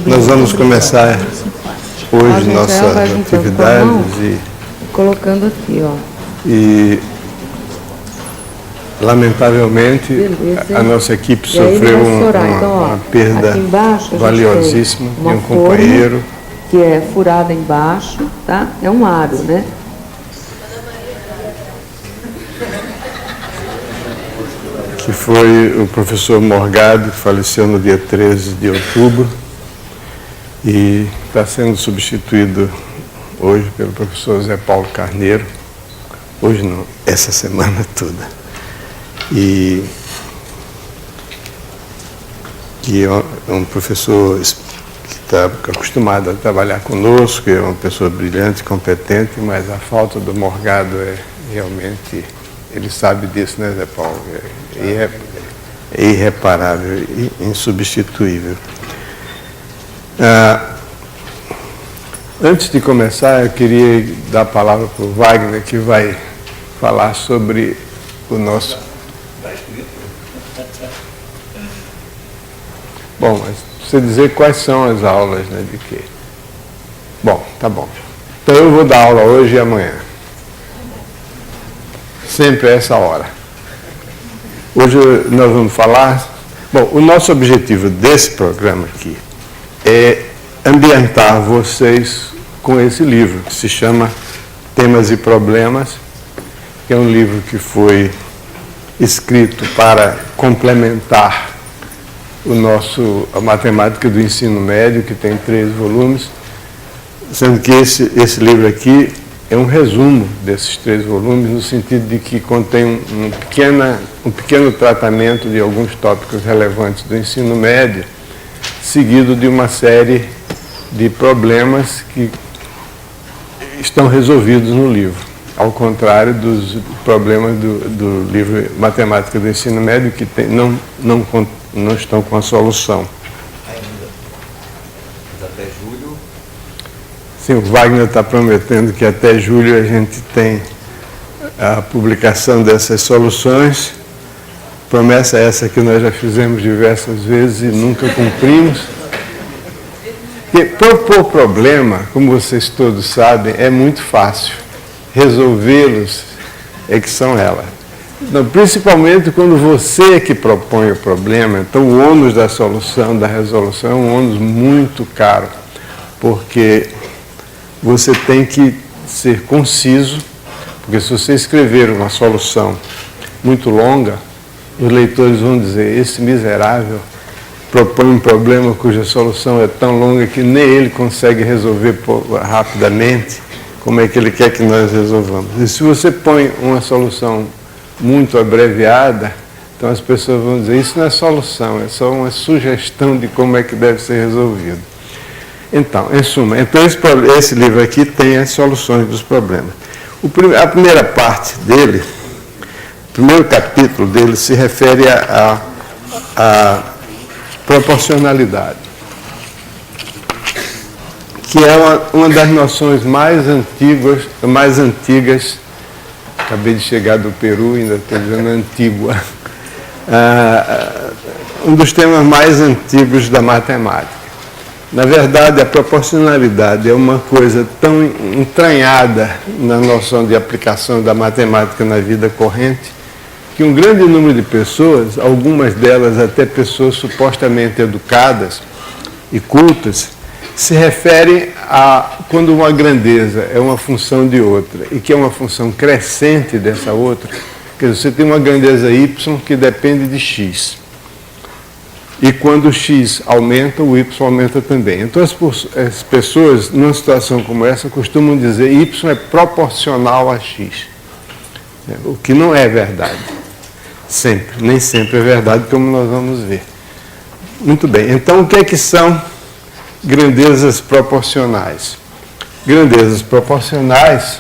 Nós vamos começar hoje nossas atividades e colocando aqui, ó. E lamentavelmente Beleza. A nossa equipe sofreu uma perda valiosíssima de um companheiro que é furada embaixo, tá? É um aro, né? Que foi o professor Morgado, que faleceu no dia 13 de outubro e está sendo substituído hoje pelo professor Zé Paulo Carneiro. Hoje não, essa semana toda. E que é um professor que está acostumado a trabalhar conosco, é uma pessoa brilhante, competente, mas a falta do Morgado é realmente, ele sabe disso, né, Zé Paulo? É irreparável e insubstituível. Antes de começar, eu queria dar a palavra para o Wagner, que vai falar sobre o nosso... Bom, mas você dizer quais são as aulas, né, de quê? Bom, tá bom. Então eu vou dar aula hoje e amanhã. Sempre a essa hora. Hoje nós vamos falar... Bom, o nosso objetivo desse programa aqui é ambientar vocês com esse livro, que se chama Temas e Problemas, que é um livro que foi escrito para complementar a matemática do ensino médio, que tem 3 volumes, sendo que esse livro aqui é um resumo desses 3 volumes, no sentido de que contém um pequeno tratamento de alguns tópicos relevantes do ensino médio, seguido de uma série de problemas que estão resolvidos no livro, ao contrário dos problemas do livro Matemática do Ensino Médio, que não estão com a solução. Ainda. Mas até julho... Sim, o Wagner está prometendo que até julho a gente tem a publicação dessas soluções. Promessa essa que nós já fizemos diversas vezes e nunca cumprimos. E propor problema, como vocês todos sabem, é muito fácil. Resolvê-los é que são elas. Então, principalmente quando você é que propõe o problema, então o ônus da solução, da resolução, é um ônus muito caro, porque você tem que ser conciso, porque se você escrever uma solução muito longa, os leitores vão dizer, esse miserável propõe um problema cuja solução é tão longa que nem ele consegue resolver rapidamente, como é que ele quer que nós resolvamos. E se você põe uma solução muito abreviada, então as pessoas vão dizer, isso não é solução, é só uma sugestão de como é que deve ser resolvido. Então, em suma, esse livro aqui tem as soluções dos problemas. A primeira parte dele, o primeiro capítulo dele se refere à proporcionalidade, que é uma das noções mais antigas, acabei de chegar do Peru, ainda estou dizendo antiga, um dos temas mais antigos da matemática. Na verdade, a proporcionalidade é uma coisa tão entranhada na noção de aplicação da matemática na vida corrente, que um grande número de pessoas, algumas delas até pessoas supostamente educadas e cultas, se referem a quando uma grandeza é uma função de outra e que é uma função crescente dessa outra, quer dizer, você tem uma grandeza y que depende de x. E quando o x aumenta, o y aumenta também. Então as pessoas, numa situação como essa, costumam dizer y é proporcional a x, o que não é verdade. Sempre, nem sempre é verdade, como nós vamos ver. Muito bem, então o que é que são grandezas proporcionais? Grandezas proporcionais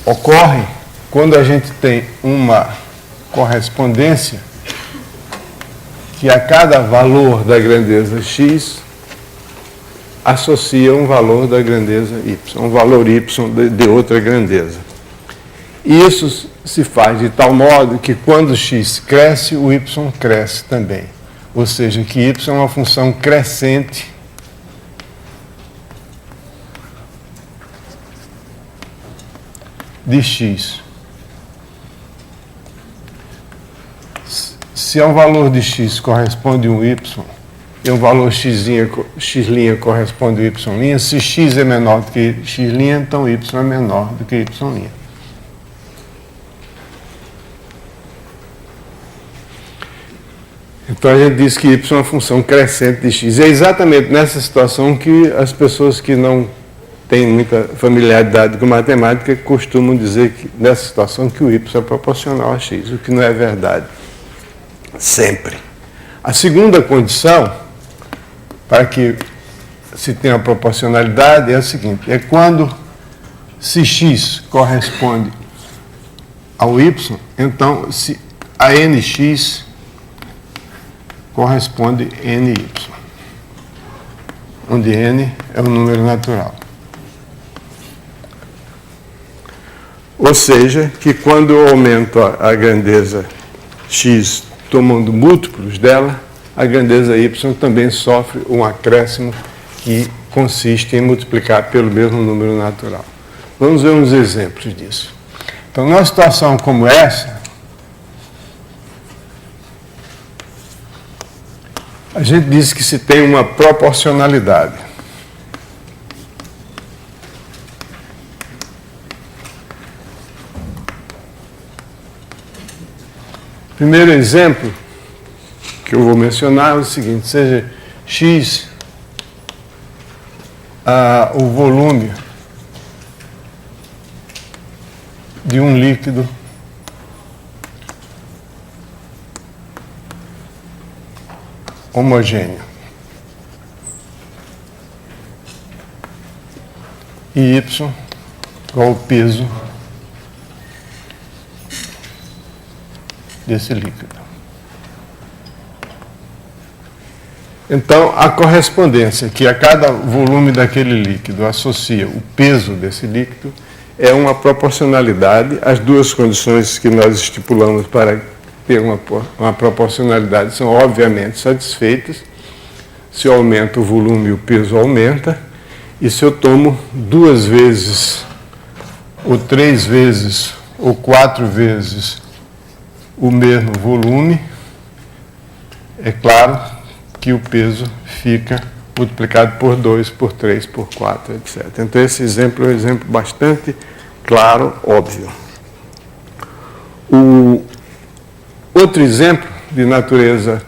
ocorrem quando a gente tem uma correspondência que a cada valor da grandeza x associa um valor da grandeza y, um valor y de outra grandeza. E isso se faz de tal modo que quando x cresce, o y cresce também. ou seja, que y é uma função crescente de x. Se ao valor de x corresponde um y, e o valor x' corresponde ao y', se x é menor do que x', então y é menor do que y'. Então a gente diz que y é uma função crescente de x. É exatamente nessa situação que as pessoas que não têm muita familiaridade com matemática costumam dizer que nessa situação que o y é proporcional a x, o que não é verdade. Sempre. A segunda condição para que se tenha proporcionalidade é a seguinte: é quando se x corresponde ao y, então se a nx corresponde a ny, onde n é um número natural. Ou seja, que quando eu aumento a grandeza x tomando múltiplos dela, a grandeza y também sofre um acréscimo que consiste em multiplicar pelo mesmo número natural. Vamos ver uns exemplos disso. Então, numa situação como essa, a gente diz que se tem uma proporcionalidade. Primeiro exemplo que eu vou mencionar é o seguinte: seja x o volume de um líquido homogêneo e y igual ao peso desse líquido. Então, a correspondência que a cada volume daquele líquido associa o peso desse líquido é uma proporcionalidade. As duas condições que nós estipulamos para ter uma proporcionalidade são obviamente satisfeitas. Se eu aumento o volume, o peso aumenta. E se eu tomo 2 vezes, ou 3 vezes, ou 4 vezes o mesmo volume, é claro que o peso fica multiplicado por 2, por 3, por 4, etc. Então, esse exemplo é um exemplo bastante claro, óbvio. O outro exemplo de natureza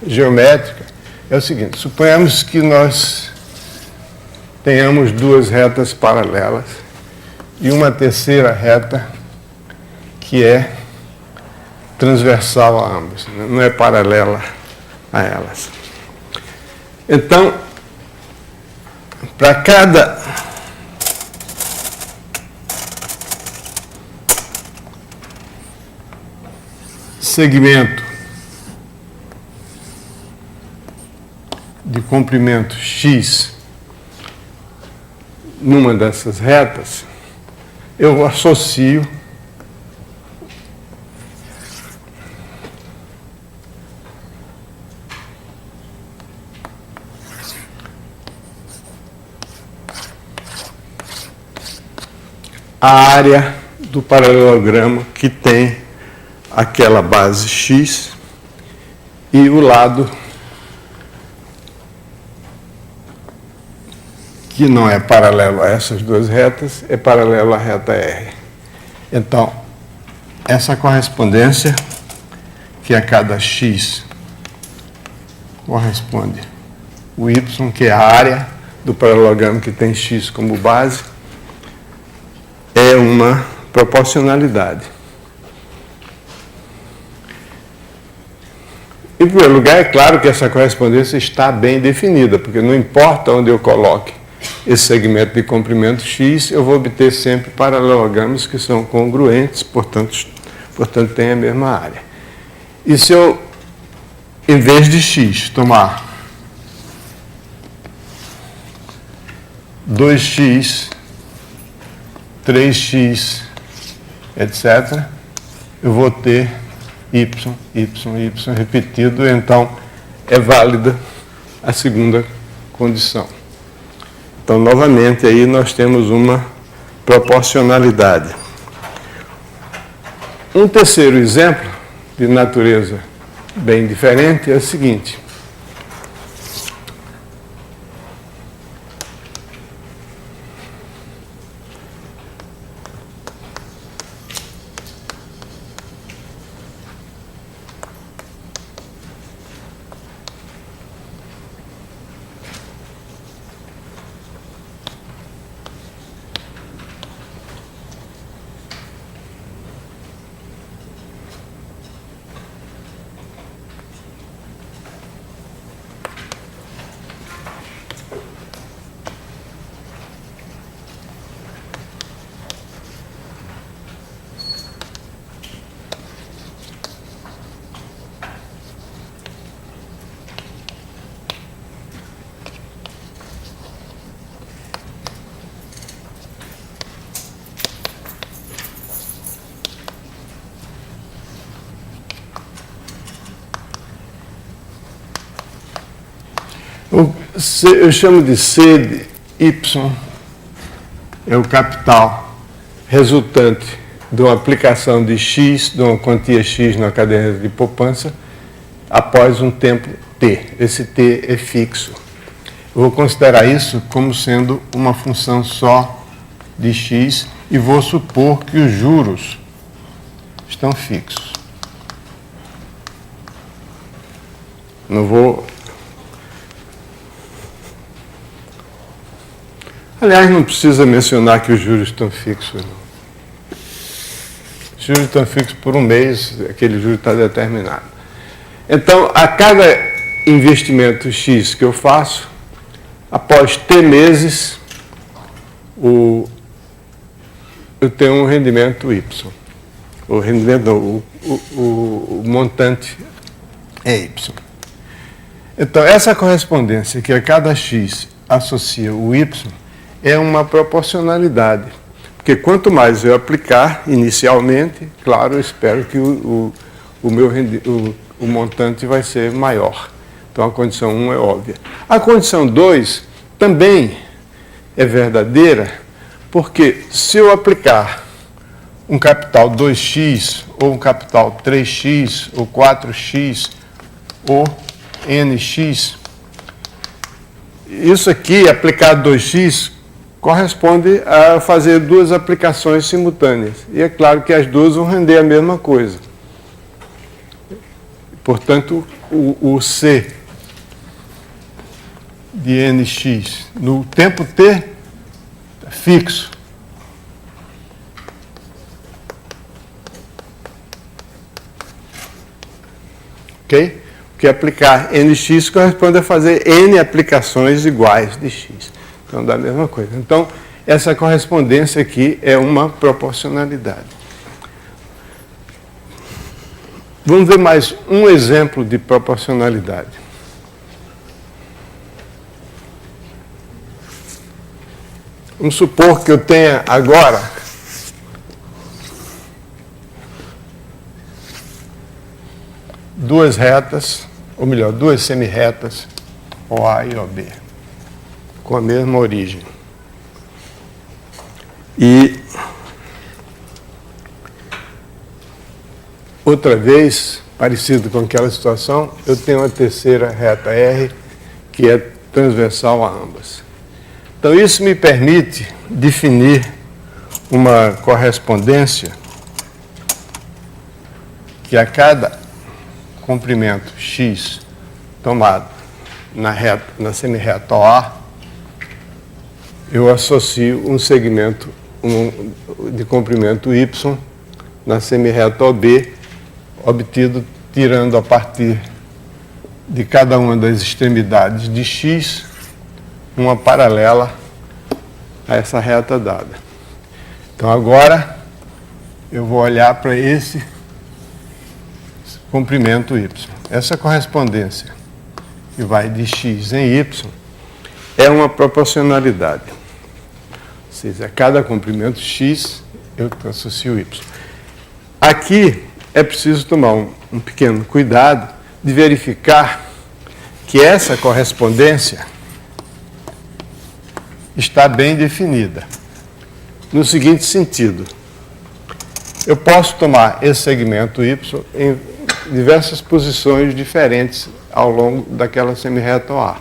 geométrica é o seguinte: suponhamos que nós tenhamos 2 retas paralelas e uma terceira reta que é transversal a ambas, não é paralela a elas. Então, para cada segmento de comprimento x numa dessas retas, eu associo a área do paralelogramo que tem aquela base x e o lado que não é paralelo a essas 2 retas é paralelo à reta R. Então, essa correspondência, que a cada x corresponde o y, que é a área do paralelogramo que tem x como base, é uma proporcionalidade. Em primeiro lugar, é claro que essa correspondência está bem definida, porque não importa onde eu coloque esse segmento de comprimento x, eu vou obter sempre paralelogramos que são congruentes, portanto têm a mesma área. E se eu, em vez de x, tomar 2x, 3x, etc., eu vou ter y, repetido, então é válida a segunda condição. Então, novamente, aí nós temos uma proporcionalidade. Um terceiro exemplo de natureza bem diferente é o seguinte. Eu chamo de C de Y, é o capital resultante de uma aplicação de X, de uma quantia X na caderneta de poupança, após um tempo T. Esse T é fixo. Eu vou considerar isso como sendo uma função só de X e vou supor que os juros estão fixos. Não vou... Aliás, não precisa mencionar que os juros estão fixos, não. Os juros estão fixos por um mês, aquele juro está determinado. Então, a cada investimento X que eu faço, após T meses, eu tenho um rendimento Y. O rendimento não, o montante é Y. Então, essa correspondência que a cada X associa o Y é uma proporcionalidade. Porque quanto mais eu aplicar inicialmente, claro, eu espero que o montante vai ser maior. Então, a condição 1 é óbvia. A condição 2 também é verdadeira, porque se eu aplicar um capital 2x, ou um capital 3x, ou 4x, ou nx, isso aqui, aplicado 2x, corresponde a fazer duas aplicações simultâneas. E é claro que as duas vão render a mesma coisa. Portanto, o C de nx no tempo t é fixo. Ok? Porque aplicar nx corresponde a fazer n aplicações iguais de x. Então, dá a mesma coisa. Então, essa correspondência aqui é uma proporcionalidade. Vamos ver mais um exemplo de proporcionalidade. Vamos supor que eu tenha agora duas retas, ou melhor, duas semirretas, OA e OB, com a mesma origem. E outra vez, parecido com aquela situação, eu tenho uma terceira reta R, que é transversal a ambas. Então, isso me permite definir uma correspondência que a cada comprimento X tomado na semirreta OA, eu associo um segmento de comprimento Y na semirreta OB, obtido tirando a partir de cada uma das extremidades de X uma paralela a essa reta dada. Então, agora, eu vou olhar para esse comprimento Y. Essa correspondência que vai de X em Y é uma proporcionalidade. Ou seja, a cada comprimento X, eu associo Y. Aqui, é preciso tomar um pequeno cuidado de verificar que essa correspondência está bem definida. No seguinte sentido, eu posso tomar esse segmento Y em diversas posições diferentes ao longo daquela semirreta OA.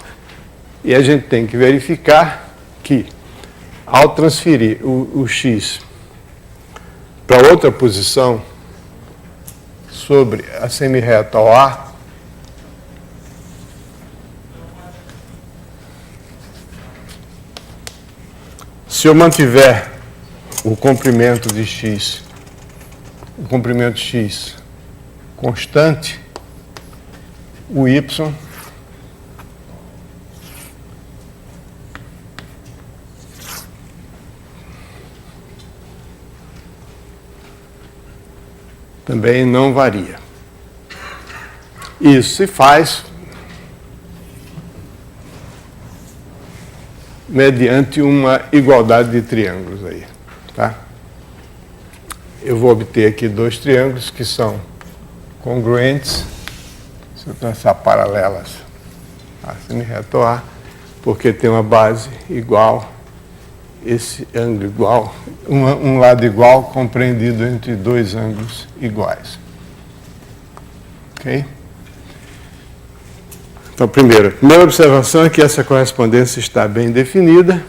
E a gente tem que verificar que, ao transferir o X para outra posição sobre a semirreta OA, se eu mantiver o comprimento de X, o comprimento X constante, o Y também não varia. Isso se faz mediante uma igualdade de triângulos aí, tá? Eu vou obter aqui dois triângulos que são congruentes, se eu traçar paralelas a semirreta OA, porque tem uma base igual, esse ângulo igual, um lado igual compreendido entre dois ângulos iguais. Ok? Então, a primeira observação é que essa correspondência está bem definida,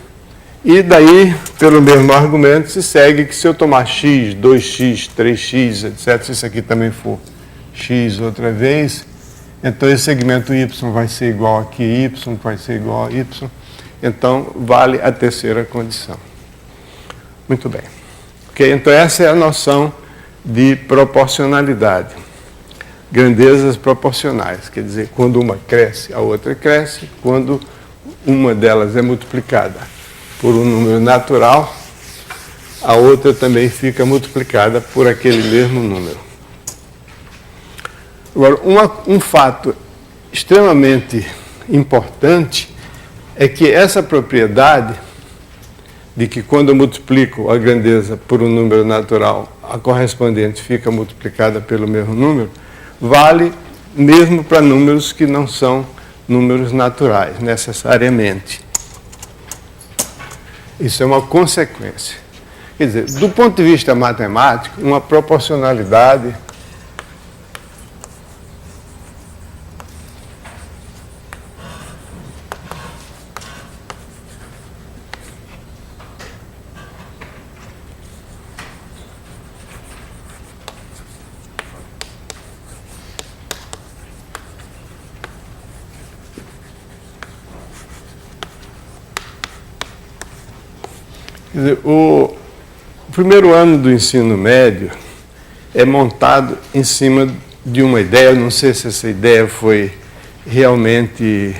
e daí, pelo mesmo argumento, se segue que se eu tomar x, 2x, 3x, etc., se isso aqui também for x outra vez, então esse segmento y vai ser igual aqui, y vai ser igual a y, então vale a terceira condição. Muito bem. Ok? Então essa é a noção de proporcionalidade. Grandezas proporcionais, quer dizer, quando uma cresce, a outra cresce, quando uma delas é multiplicada por um número natural, a outra também fica multiplicada por aquele mesmo número. Agora, um fato extremamente importante é que essa propriedade de que quando eu multiplico a grandeza por um número natural, a correspondente fica multiplicada pelo mesmo número, vale mesmo para números que não são números naturais, necessariamente. Isso é uma consequência. Quer dizer, do ponto de vista matemático, uma proporcionalidade o primeiro ano do ensino médio é montado em cima de uma ideia, eu não sei se essa ideia foi realmente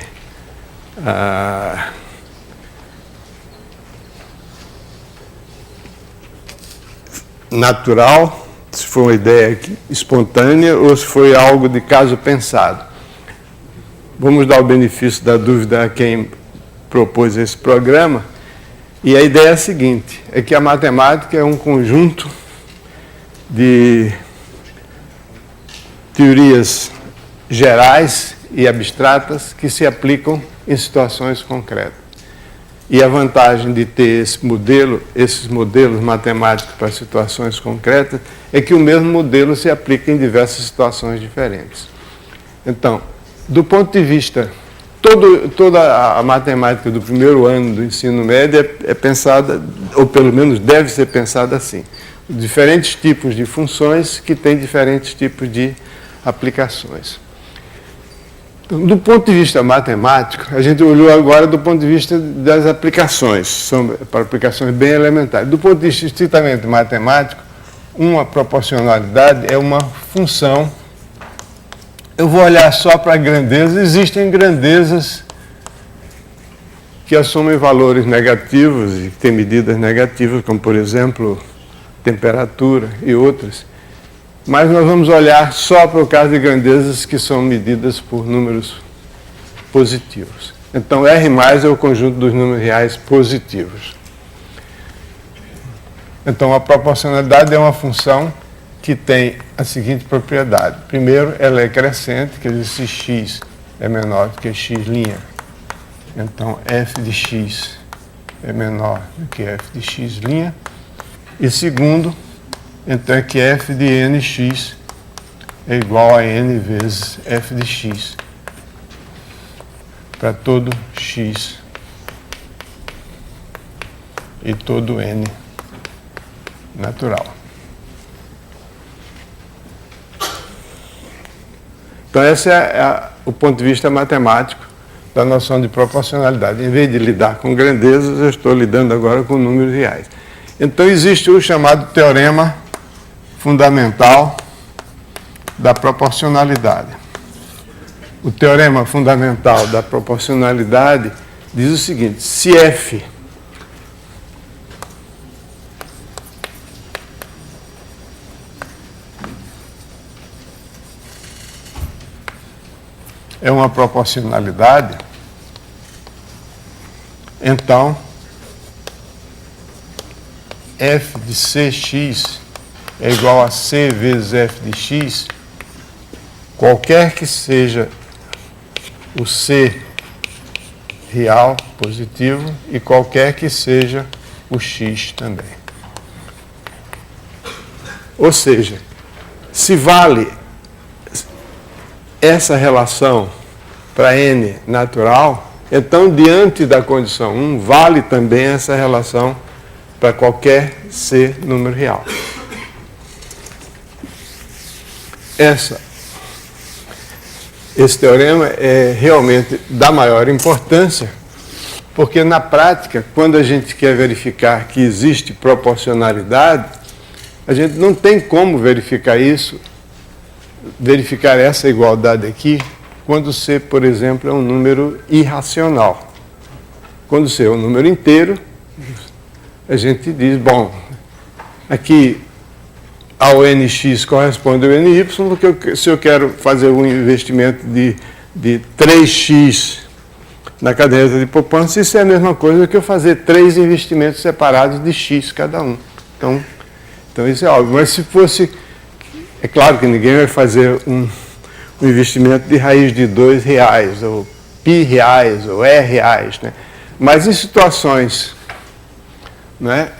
natural, se foi uma ideia espontânea ou se foi algo de caso pensado. Vamos dar o benefício da dúvida a quem propôs esse programa. E a ideia é a seguinte, é que a matemática é um conjunto de teorias gerais e abstratas que se aplicam em situações concretas. E a vantagem de ter esses modelos matemáticos para situações concretas é que o mesmo modelo se aplica em diversas situações diferentes. Então, do ponto de vista toda a matemática do primeiro ano do ensino médio é pensada, ou pelo menos deve ser pensada assim. Diferentes tipos de funções que têm diferentes tipos de aplicações. Então, do ponto de vista matemático, a gente olhou agora do ponto de vista das aplicações, são para aplicações bem elementares. Do ponto de vista estritamente matemático, uma proporcionalidade é uma função. Eu vou olhar só para a grandeza. Existem grandezas que assumem valores negativos e têm medidas negativas, como, por exemplo, temperatura e outras. Mas nós vamos olhar só para o caso de grandezas que são medidas por números positivos. Então, R+ é o conjunto dos números reais positivos. Então, a proporcionalidade é uma função que tem a seguinte propriedade. Primeiro, ela é crescente, quer dizer, se x é menor do que x', então f de x é menor do que f de x'. E segundo, então é que f de nx é igual a n vezes f de x para todo x e todo n natural. Então esse é o ponto de vista matemático da noção de proporcionalidade. Em vez de lidar com grandezas, eu estou lidando agora com números reais. Então existe o chamado teorema fundamental da proporcionalidade. O teorema fundamental da proporcionalidade diz o seguinte: se f é uma proporcionalidade, então f de cx é igual a c vezes f de x, qualquer que seja o c real, positivo, e qualquer que seja o x também. Ou seja, se vale essa relação para n natural, então, diante da condição 1, vale também essa relação para qualquer c número real. Esse teorema é realmente da maior importância, porque na prática, quando a gente quer verificar que existe proporcionalidade, a gente não tem como verificar essa igualdade aqui, quando C, por exemplo, é um número irracional. Quando C é um número inteiro, a gente diz, bom, aqui ao nx corresponde ao ny, porque se eu quero fazer um investimento de 3x na caderneta de poupança, isso é a mesma coisa que eu fazer 3 investimentos separados de x cada um. Então isso é óbvio. Mas se fosse... É claro que ninguém vai fazer um investimento de raiz de R$2, ou π ou R$, né? Mas em situações, né,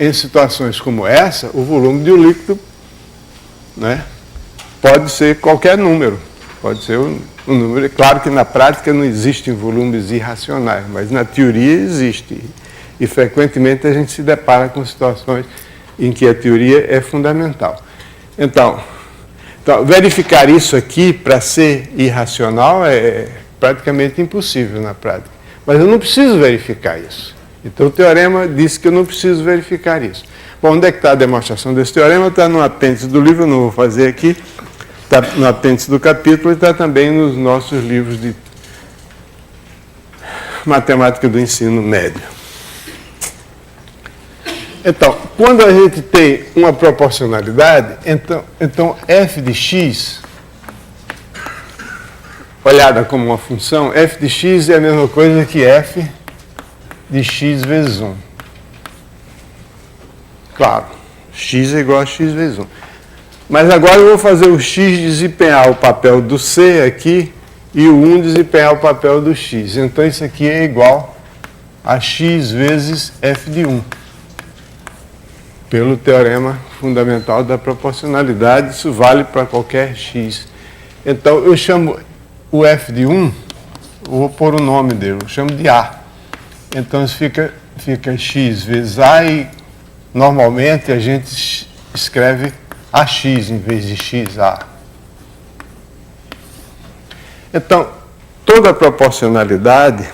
como essa, o volume de um líquido, né, pode ser qualquer número. Pode ser um número. É claro que na prática não existem volumes irracionais, mas na teoria existe. E frequentemente a gente se depara com situações em que a teoria é fundamental. Então, verificar isso aqui para ser irracional é praticamente impossível na prática. Mas eu não preciso verificar isso. Então o teorema diz que eu não preciso verificar isso. Bom, onde é que está a demonstração desse teorema? Está no apêndice do livro, eu não vou fazer aqui. Está no apêndice do capítulo e está também nos nossos livros de matemática do ensino médio. Então, quando a gente tem uma proporcionalidade, então f de x, olhada como uma função, f de x é a mesma coisa que f de x vezes 1. Claro, x é igual a x vezes 1. Mas agora eu vou fazer o x desempenhar o papel do c aqui e o 1 desempenhar o papel do x. Então isso aqui é igual a x vezes f de 1. Pelo teorema fundamental da proporcionalidade, isso vale para qualquer x. Então, eu chamo o f de 1, vou pôr o nome dele, eu chamo de A. Então, isso fica x vezes A e, normalmente, a gente escreve AX em vez de XA. Então, toda proporcionalidade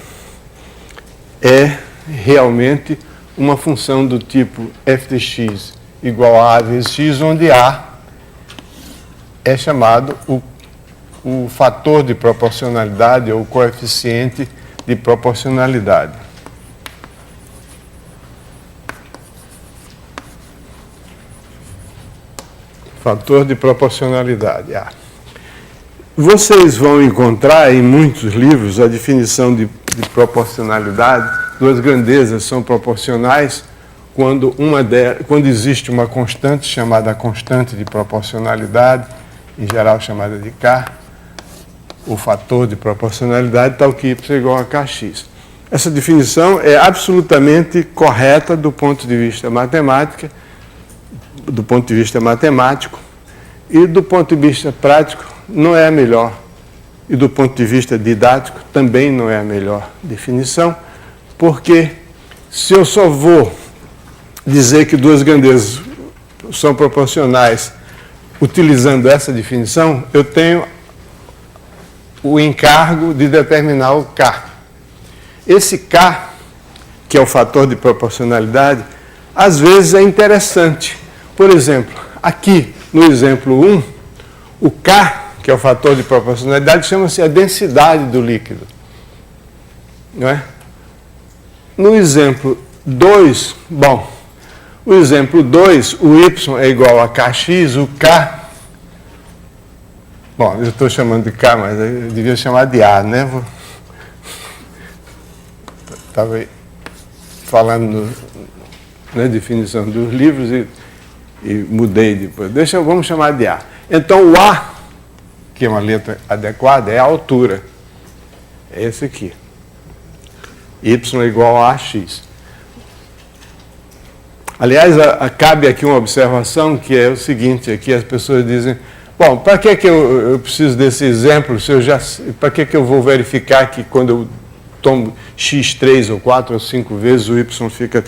é realmente uma função do tipo f de x igual a vezes x, onde A é chamado o fator de proporcionalidade ou o coeficiente de proporcionalidade. Fator de proporcionalidade, A. Vocês vão encontrar em muitos livros a definição de proporcionalidade. Duas grandezas são proporcionais quando existe uma constante chamada constante de proporcionalidade, em geral chamada de K, o fator de proporcionalidade, tal que y é igual a Kx. Essa definição é absolutamente correta do ponto de vista matemático, e do ponto de vista prático não é a melhor. E do ponto de vista didático também não é a melhor definição, porque se eu só vou dizer que duas grandezas são proporcionais utilizando essa definição, eu tenho o encargo de determinar o K. Esse K, que é o fator de proporcionalidade, às vezes é interessante. Por exemplo, aqui no exemplo 1, o K, que é o fator de proporcionalidade, chama-se a densidade do líquido. Não é? No exemplo 2, o exemplo 2, o y é igual a Kx, o K... Bom, eu estou chamando de K, mas eu devia chamar de A, né? Estava falando na definição dos livros e mudei depois. Vamos chamar de A. Então, o A, que é uma letra adequada, é a altura. É esse aqui. Y é igual a AX. Aliás, cabe aqui uma observação que é o seguinte, aqui as pessoas dizem, bom, para que eu preciso desse exemplo, para que eu vou verificar que quando eu tomo x 3 ou 4 ou 5 vezes, o y fica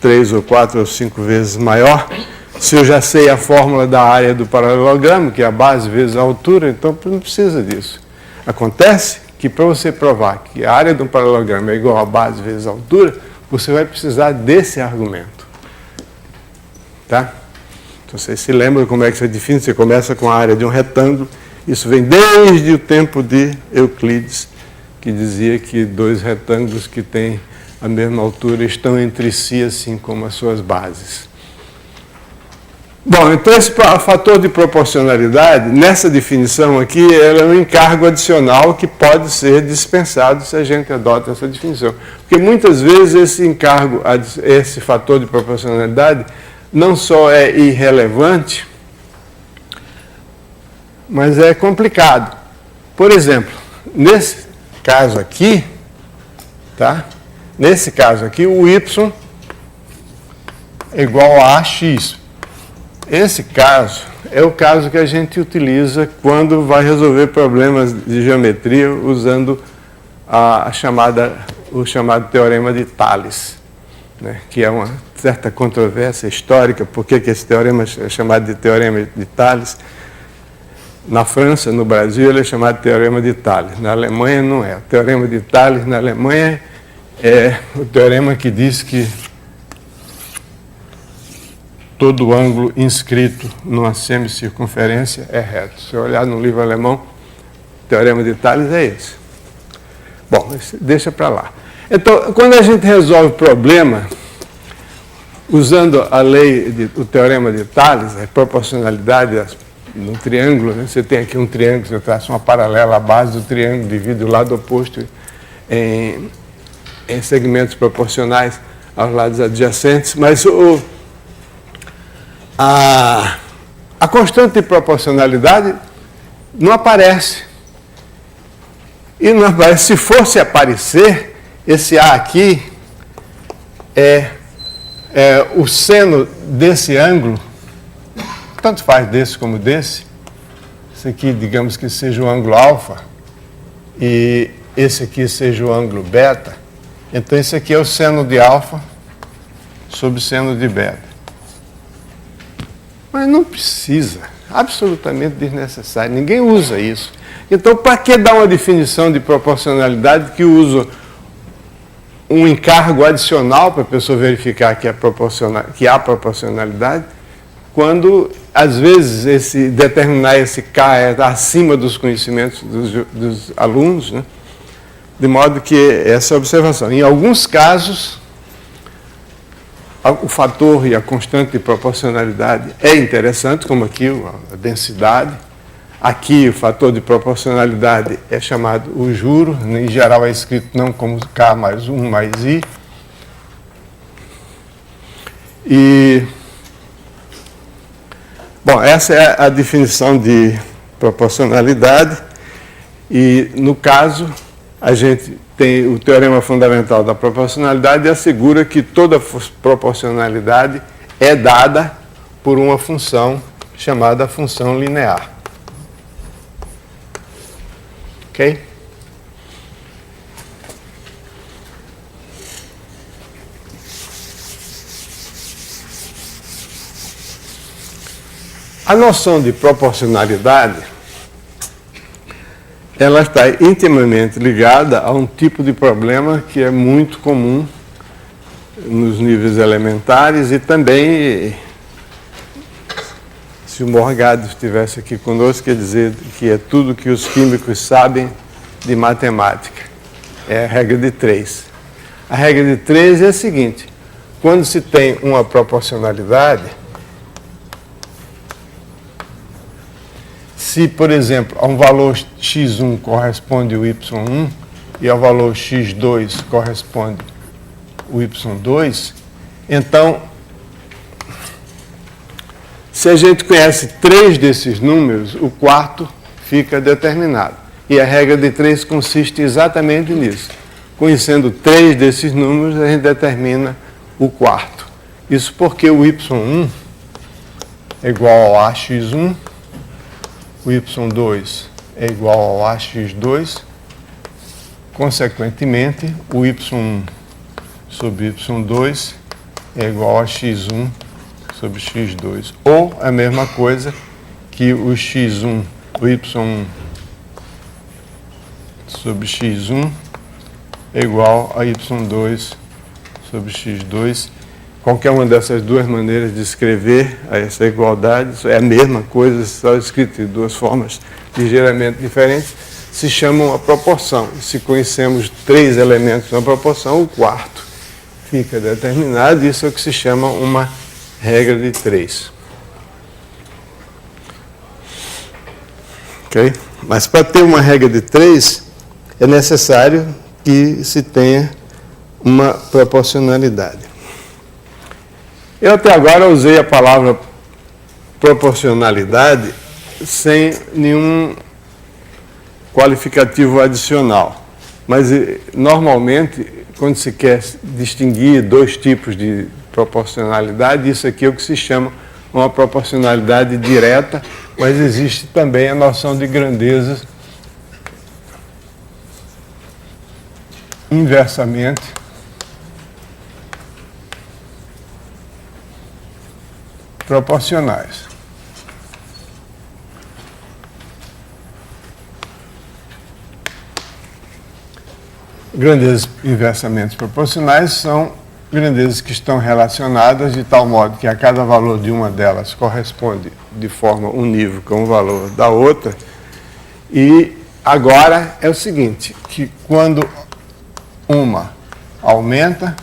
3 ou 4 ou 5 vezes maior, se eu já sei a fórmula da área do paralelogramo, que é a base vezes a altura, então não precisa disso. Acontece que para você provar que a área do paralelogramo é igual a base vezes a altura, você vai precisar desse argumento. Tá? Então, vocês se lembram como é que você define? Você começa com a área de um retângulo. Isso vem desde o tempo de Euclides, que dizia que dois retângulos que têm a mesma altura estão entre si, assim como as suas bases. Bom, então esse fator de proporcionalidade, nessa definição aqui, ele é um encargo adicional que pode ser dispensado se a gente adota essa definição. Porque muitas vezes esse fator de proporcionalidade não só é irrelevante, mas é complicado. Por exemplo, nesse caso aqui, tá? Nesse caso aqui, o y é igual a AX. Esse caso é o caso que a gente utiliza quando vai resolver problemas de geometria usando o chamado teorema de Tales, né? Que é uma certa controvérsia histórica, por que esse teorema é chamado de teorema de Tales. Na França, no Brasil, ele é chamado de teorema de Tales. Na Alemanha, não é. O teorema de Tales, na Alemanha, é o teorema que diz que todo ângulo inscrito numa semicircunferência é reto. Se eu olhar no livro alemão, o teorema de Tales é esse. Bom, deixa para lá. Então, quando a gente resolve o problema, usando a lei, o teorema de Tales, a proporcionalidade no triângulo, né? Você tem aqui um triângulo, você traça uma paralela à base do triângulo, divide o lado oposto em segmentos proporcionais aos lados adjacentes, mas a constante de proporcionalidade não aparece. E não aparece. Se fosse aparecer, esse A aqui é o seno desse ângulo, tanto faz desse como desse. Esse aqui, digamos que seja o ângulo alfa, e esse aqui seja o ângulo beta. Então, esse aqui é o seno de alfa sobre o seno de beta. Mas não precisa, absolutamente desnecessário, ninguém usa isso. Então, para que dar uma definição de proporcionalidade que usa um encargo adicional para a pessoa verificar que há proporcionalidade, quando, às vezes, determinar esse K é acima dos conhecimentos dos alunos, né? De modo que essa observação. Em alguns casos, o fator e a constante de proporcionalidade é interessante, como aqui a densidade. Aqui o fator de proporcionalidade é chamado o juro, em geral é escrito não como K mais 1 mais I. Bom, essa é a definição de proporcionalidade. E, no caso, a gente tem o teorema fundamental da proporcionalidade e assegura que toda proporcionalidade é dada por uma função chamada função linear. Ok? A noção de proporcionalidade, ela está intimamente ligada a um tipo de problema que é muito comum nos níveis elementares e também, se o Morgado estivesse aqui conosco, quer dizer que é tudo que os químicos sabem de matemática. É a regra de 3. A regra de 3 é a seguinte: quando se tem uma proporcionalidade, se, por exemplo, a um valor x1 corresponde o y1 e ao valor x2 corresponde o y2, então, se a gente conhece 3 desses números, o quarto fica determinado. E a regra de 3 consiste exatamente nisso. Conhecendo 3 desses números, a gente determina o quarto. Isso porque o y1 é igual ao ax1, o y2 é igual ao ax2, consequentemente, o y1 sobre y2 é igual a x1 sobre x2. Ou a mesma coisa que o x1, o y1 sobre x1 é igual a y2 sobre x2. Qualquer uma dessas duas maneiras de escrever essa igualdade, é a mesma coisa, só escrito de duas formas ligeiramente diferentes, se chama uma proporção. Se conhecemos 3 elementos na proporção, o quarto fica determinado. Isso é o que se chama uma regra de 3. Ok? Mas para ter uma regra de 3, é necessário que se tenha uma proporcionalidade. Eu até agora usei a palavra proporcionalidade sem nenhum qualificativo adicional. Mas, normalmente, quando se quer distinguir 2 tipos de proporcionalidade, isso aqui é o que se chama uma proporcionalidade direta, mas existe também a noção de grandezas inversamente proporcionais. Grandezas inversamente proporcionais são grandezas que estão relacionadas de tal modo que a cada valor de uma delas corresponde de forma unívoca a um valor da outra. E agora é o seguinte, que quando uma aumenta,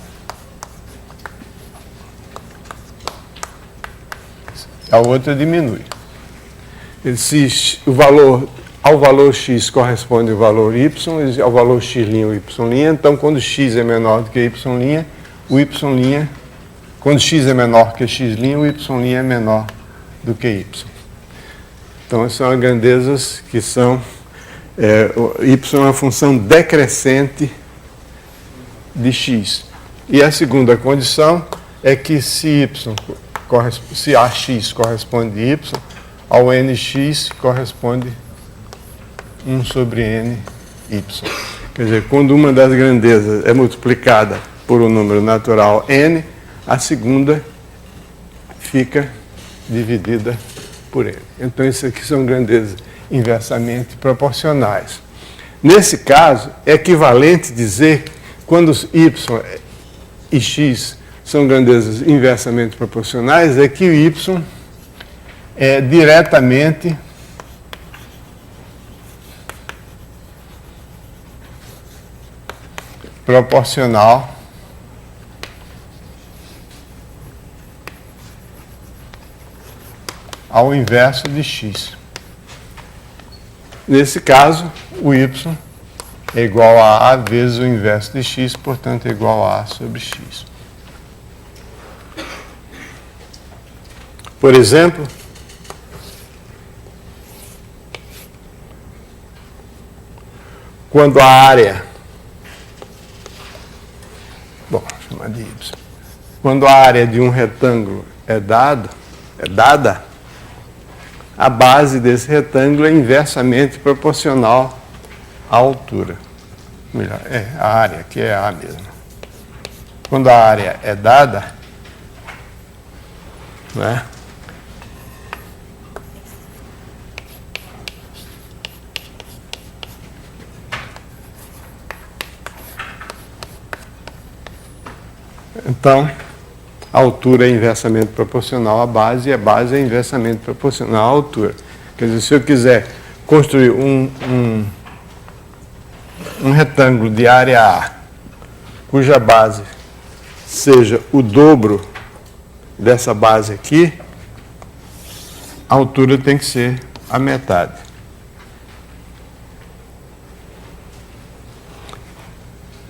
a outra diminui. Se ao valor x corresponde o valor y, e ao valor x' o y', então quando x é menor do que y', o y', quando x é menor que x', o y' é menor do que y. Então, são as grandezas que são... y é uma função decrescente de x. E a segunda condição é que se ax corresponde a y, ao nx corresponde 1 sobre n y. Quer dizer, quando uma das grandezas é multiplicada por um número natural n, a segunda fica dividida por n. Então, isso aqui são grandezas inversamente proporcionais. Nesse caso, é equivalente dizer que quando y e x são grandezas inversamente proporcionais, é que o y é diretamente proporcional ao inverso de x. Nesse caso, o y é igual a A vezes o inverso de x, portanto, é igual a A sobre x. Por exemplo, quando a área, vou chamar de Y, quando a área de um retângulo é dada, a base desse retângulo é inversamente proporcional à altura. Melhor, a área, que é A mesmo. Quando a área é dada, né? Então, a altura é inversamente proporcional à base e a base é inversamente proporcional à altura. Quer dizer, se eu quiser construir um retângulo de área A, cuja base seja o dobro dessa base aqui, a altura tem que ser a metade.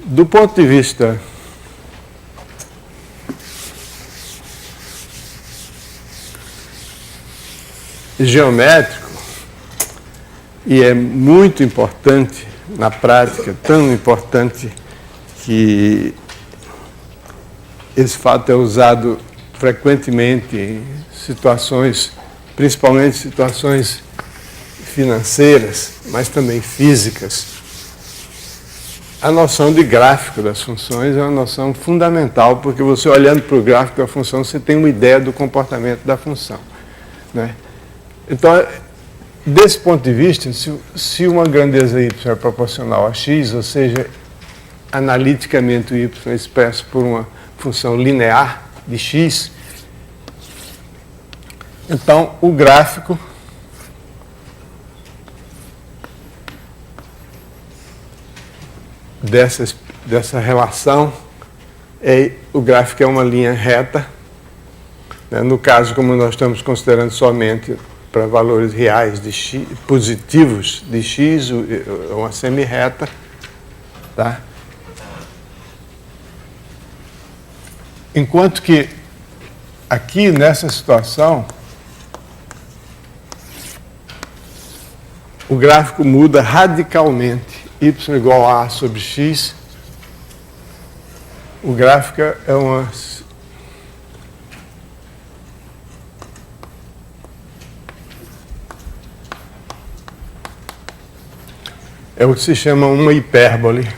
Do ponto de vista geométrico, e é muito importante na prática, tão importante que esse fato é usado frequentemente em situações, principalmente situações financeiras, mas também físicas. A noção de gráfico das funções é uma noção fundamental, porque você olhando para o gráfico da função, você tem uma ideia do comportamento da função, né? Então, desse ponto de vista, se uma grandeza y é proporcional a x, ou seja, analiticamente o y é expresso por uma função linear de x, então o gráfico dessa relação o gráfico é uma linha reta, né? No caso, como nós estamos considerando somente para valores reais de x, positivos de x, é uma semi-reta, tá? Enquanto que aqui nessa situação o gráfico muda radicalmente. Y igual a sobre x, o gráfico é uma é o que se chama uma hipérbole,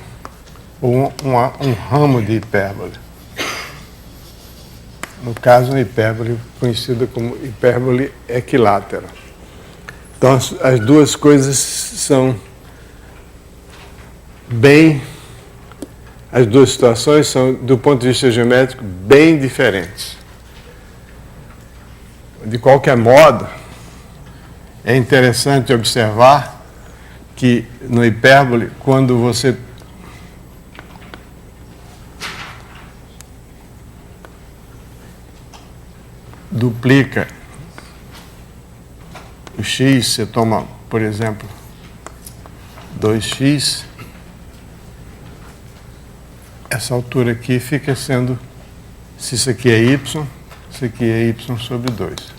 ou um ramo de hipérbole. No caso, uma hipérbole conhecida como hipérbole equilátera. Então, as duas coisas são as duas situações são, do ponto de vista geométrico, bem diferentes. De qualquer modo, é interessante observar que no hipérbole, quando você duplica o x, você toma, por exemplo, 2x, essa altura aqui fica sendo, se isso aqui é y, isso aqui é y sobre 2.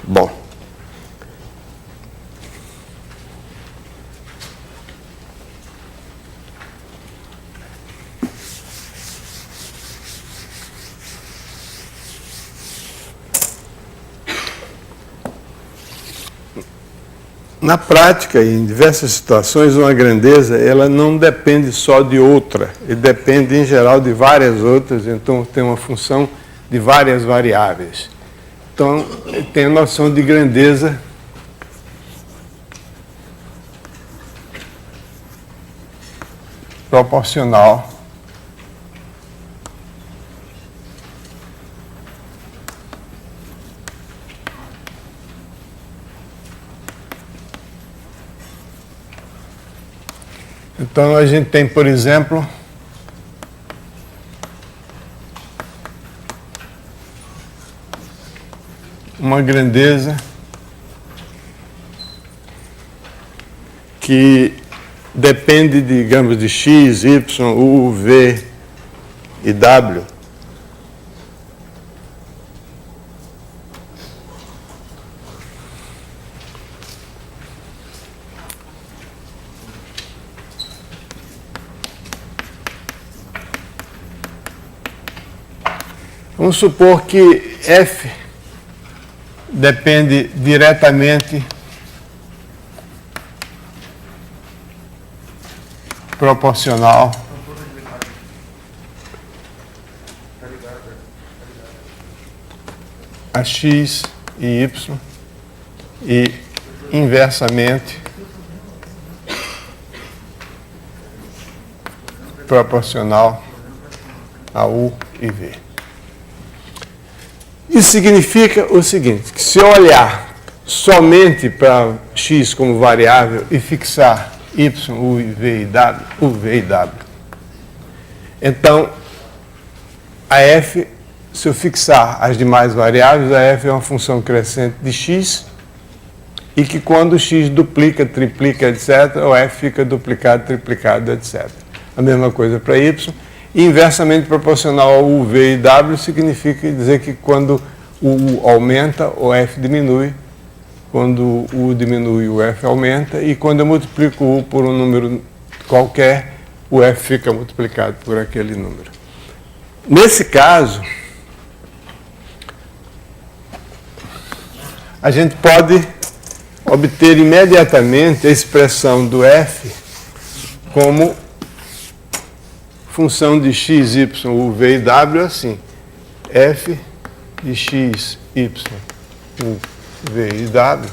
Bom. Na prática, em diversas situações, uma grandeza ela não depende só de outra, e depende, em geral, de várias outras, então tem uma função de várias variáveis. Então, tem a noção de grandeza proporcional Então, a gente tem, por exemplo, uma grandeza que depende, digamos, de x, y, u, v e w. Vamos supor que f depende diretamente proporcional a x e y e inversamente proporcional a u e v. Isso significa o seguinte, que se eu olhar somente para x como variável e fixar y, u, v e w, então a f, se eu fixar as demais variáveis, a f é uma função crescente de x e que quando x duplica, triplica, etc., o f fica duplicado, triplicado, etc. A mesma coisa para y. E inversamente proporcional ao u, v e w significa dizer que quando o u aumenta, o f diminui. Quando o u diminui, o f aumenta. E quando eu multiplico o u por um número qualquer, o f fica multiplicado por aquele número. Nesse caso, a gente pode obter imediatamente a expressão do f como função de x, y, u, v e w assim. F de x, y, u, v e w.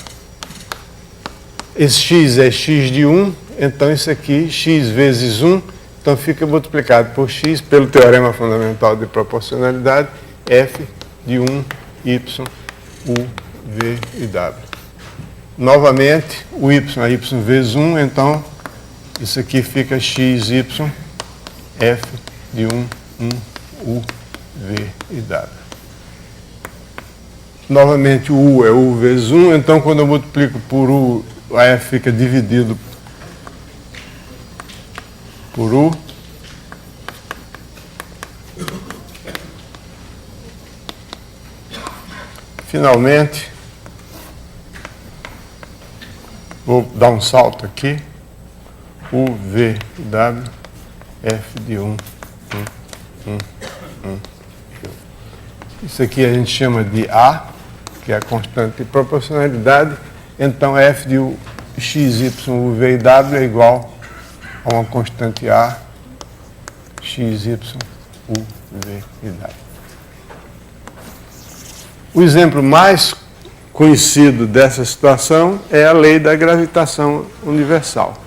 Esse x é x de 1, então isso aqui, x vezes 1, então fica multiplicado por x pelo teorema fundamental de proporcionalidade, f de 1, y, u, v e w. Novamente, o y é y vezes 1, então isso aqui fica x, y, f de 1, u, v e w. Novamente o u é u vezes 1, então quando eu multiplico por u, a f fica dividido por u. Finalmente, vou dar um salto aqui, u, v, w, f de 1, 1, 1, 1. Isso aqui a gente chama de A, que é a constante de proporcionalidade. Então, f de x, y, u, v e w é igual a uma constante A, x, y, u, v e w. O exemplo mais conhecido dessa situação é a lei da gravitação universal,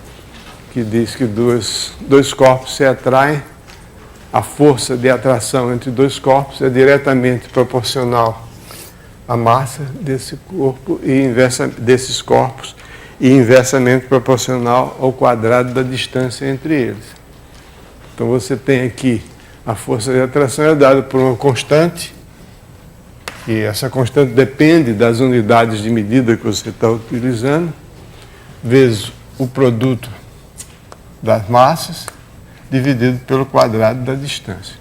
que diz que dois corpos se atraem, a força de atração entre dois corpos é diretamente proporcional à massa desse corpo e desses corpos e inversamente proporcional ao quadrado da distância entre eles. Então você tem aqui a força de atração é dada por uma constante, e essa constante depende das unidades de medida que você está utilizando, vezes o produto das massas, dividido pelo quadrado da distância.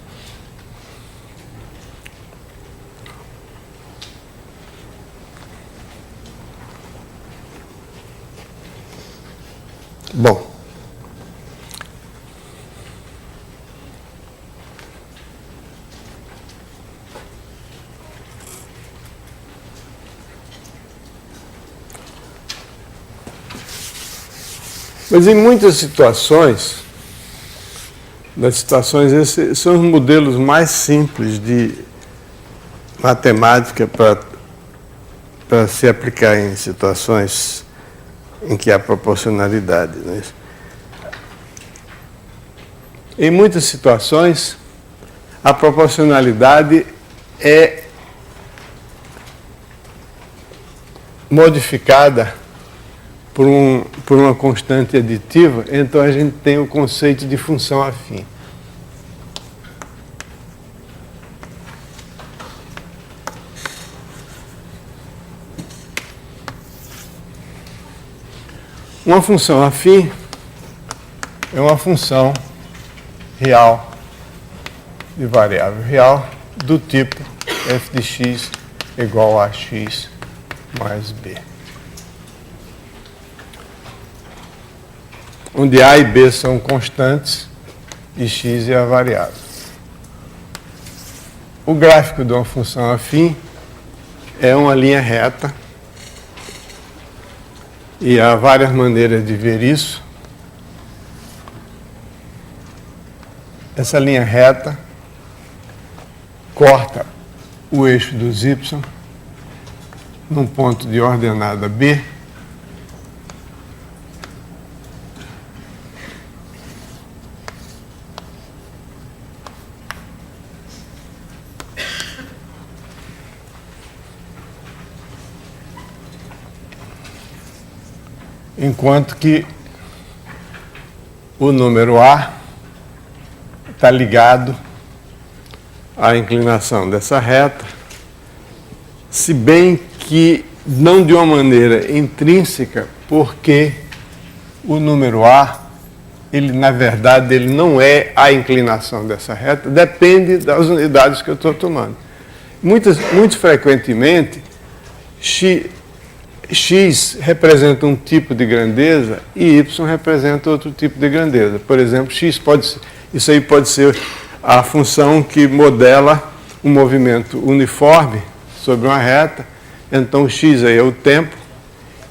Bom, mas em muitas situações, esses são os modelos mais simples de matemática para se aplicar em situações em que há proporcionalidade. Né? Em muitas situações, a proporcionalidade é modificada por uma constante aditiva, então a gente tem o conceito de função afim. Uma função afim é uma função real de variável real do tipo f de x igual a x mais b, onde a e b são constantes e x é a variável. O gráfico de uma função afim é uma linha reta e há várias maneiras de ver isso. Essa linha reta corta o eixo dos y num ponto de ordenada B, enquanto que o número A está ligado à inclinação dessa reta, se bem que não de uma maneira intrínseca, porque o número A, ele na verdade ele não é a inclinação dessa reta, depende das unidades que eu estou tomando. Muito frequentemente, x representa um tipo de grandeza e y representa outro tipo de grandeza. Por exemplo, isso aí pode ser a função que modela um movimento uniforme sobre uma reta. Então, o x aí é o tempo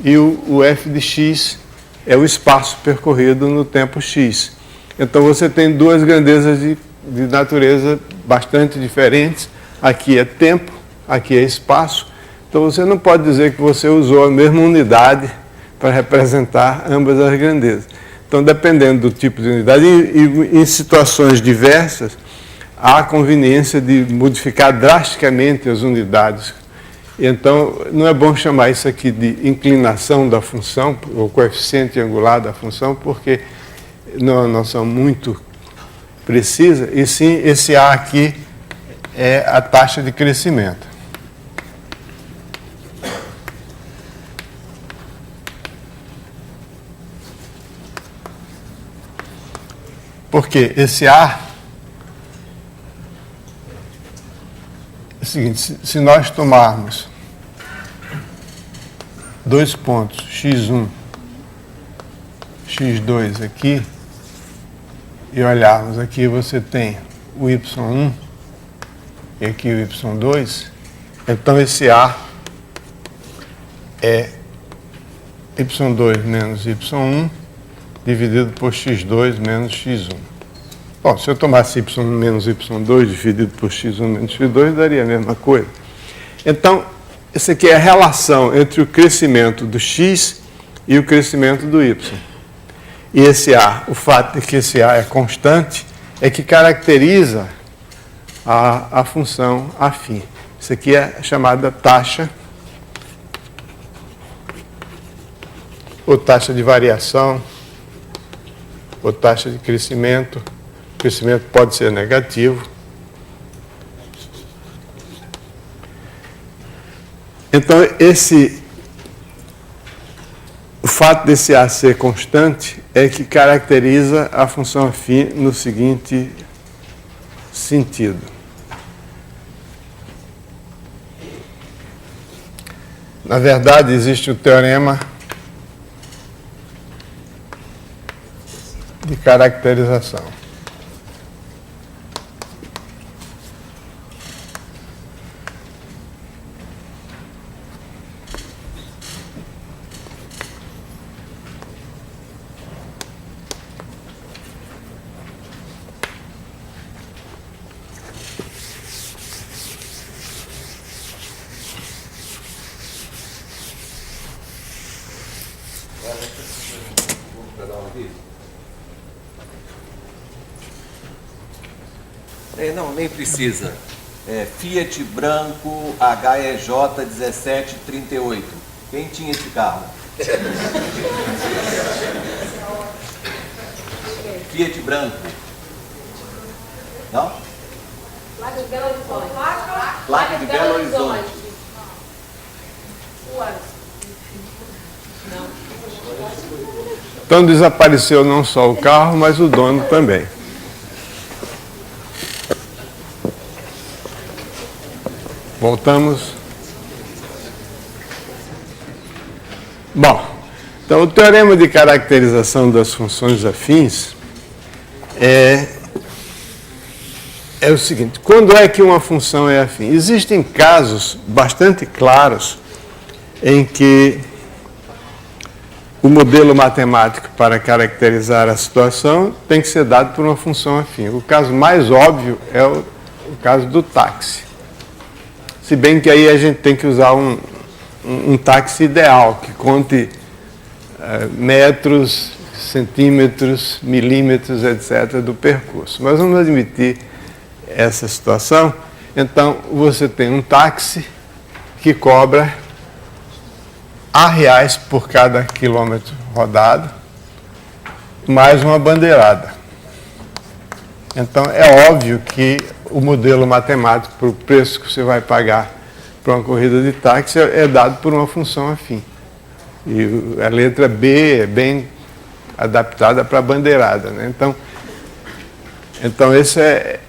e o f de x é o espaço percorrido no tempo x. Então, você tem duas grandezas de natureza bastante diferentes. Aqui é tempo, aqui é espaço. Então, você não pode dizer que você usou a mesma unidade para representar ambas as grandezas. Então, dependendo do tipo de unidade, e em situações diversas, há a conveniência de modificar drasticamente as unidades. Então, não é bom chamar isso aqui de inclinação da função, ou coeficiente angular da função, porque não é uma noção muito precisa, e sim, esse A aqui é a taxa de crescimento. Porque esse A é o seguinte, se nós tomarmos dois pontos, x1, x2 aqui, e olharmos aqui, você tem o y1 e aqui o y2, então esse A é y2 menos y1 dividido por x2 menos x1. Bom, se eu tomasse y menos y2 dividido por x1 menos x2, daria a mesma coisa. Então, essa aqui é a relação entre o crescimento do x e o crescimento do y. E esse A, o fato de que esse A é constante, é que caracteriza a função afim. Isso aqui é chamada taxa, ou taxa de variação, ou taxa de crescimento. O crescimento pode ser negativo. Então, o fato desse A ser constante é que caracteriza a função afim no seguinte sentido. Na verdade, existe o teorema de caracterização. Não, nem precisa. Fiat branco HEJ 1738. Quem tinha esse carro? Fiat branco. Não? Placa de Belo Horizonte. Placa de Belo Horizonte. O ano. Não. Então desapareceu não só o carro, mas o dono também. Voltamos. Bom, então o teorema de caracterização das funções afins é o seguinte: quando é que uma função é afim? Existem casos bastante claros em que o modelo matemático para caracterizar a situação tem que ser dado por uma função afim. O caso mais óbvio é o caso do táxi. Se bem que aí a gente tem que usar um táxi ideal, que conte metros, centímetros, milímetros, etc., do percurso. Mas vamos admitir essa situação. Então, você tem um táxi que cobra R$ por cada quilômetro rodado, mais uma bandeirada. Então, é óbvio que o modelo matemático para o preço que você vai pagar para uma corrida de táxi é dado por uma função afim. E a letra B é bem adaptada para a bandeirada, né? Então esse é...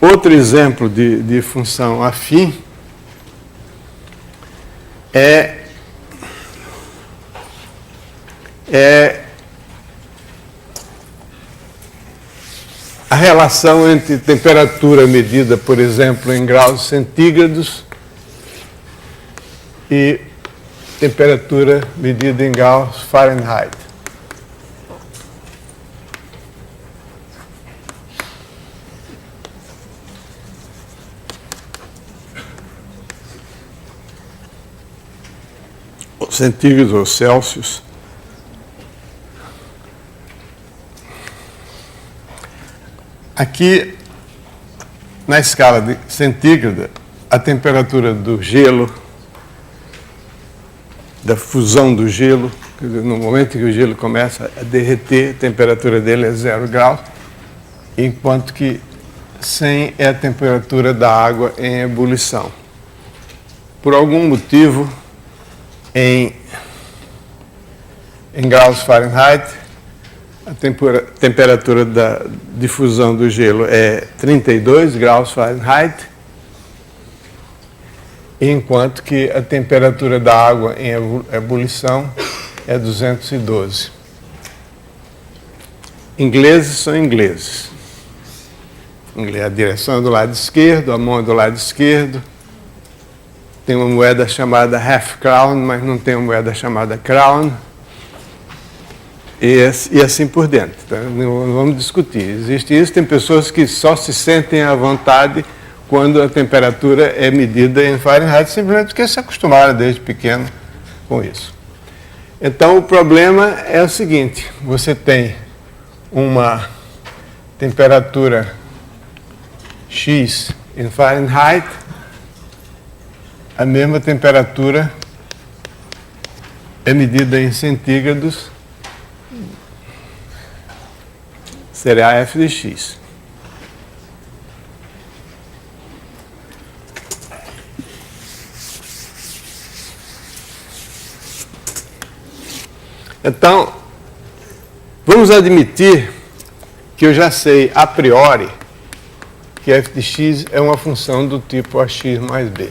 Outro exemplo de função afim é a relação entre temperatura medida, por exemplo, em graus centígrados e temperatura medida em graus Fahrenheit. Centígrados ou Celsius. Aqui, na escala de centígrada, a temperatura do gelo, da fusão do gelo, no momento que o gelo começa a derreter, a temperatura dele é 0 graus, enquanto que 100 é a temperatura da água em ebulição. Por algum motivo, em graus Fahrenheit, a temperatura da difusão do gelo é 32 graus Fahrenheit, enquanto que a temperatura da água em ebulição é 212. Ingleses são ingleses. A direção é do lado esquerdo, a mão é do lado esquerdo. Tem uma moeda chamada half crown, mas não tem uma moeda chamada crown. E assim por dentro. Tá? Não vamos discutir. Existe isso. Tem pessoas que só se sentem à vontade quando a temperatura é medida em Fahrenheit, simplesmente porque se acostumaram desde pequeno com isso. Então, o problema é o seguinte: você tem uma temperatura X em Fahrenheit, a mesma temperatura é medida em centígrados, será f de x. Então, vamos admitir que eu já sei a priori que f de x é uma função do tipo ax mais b.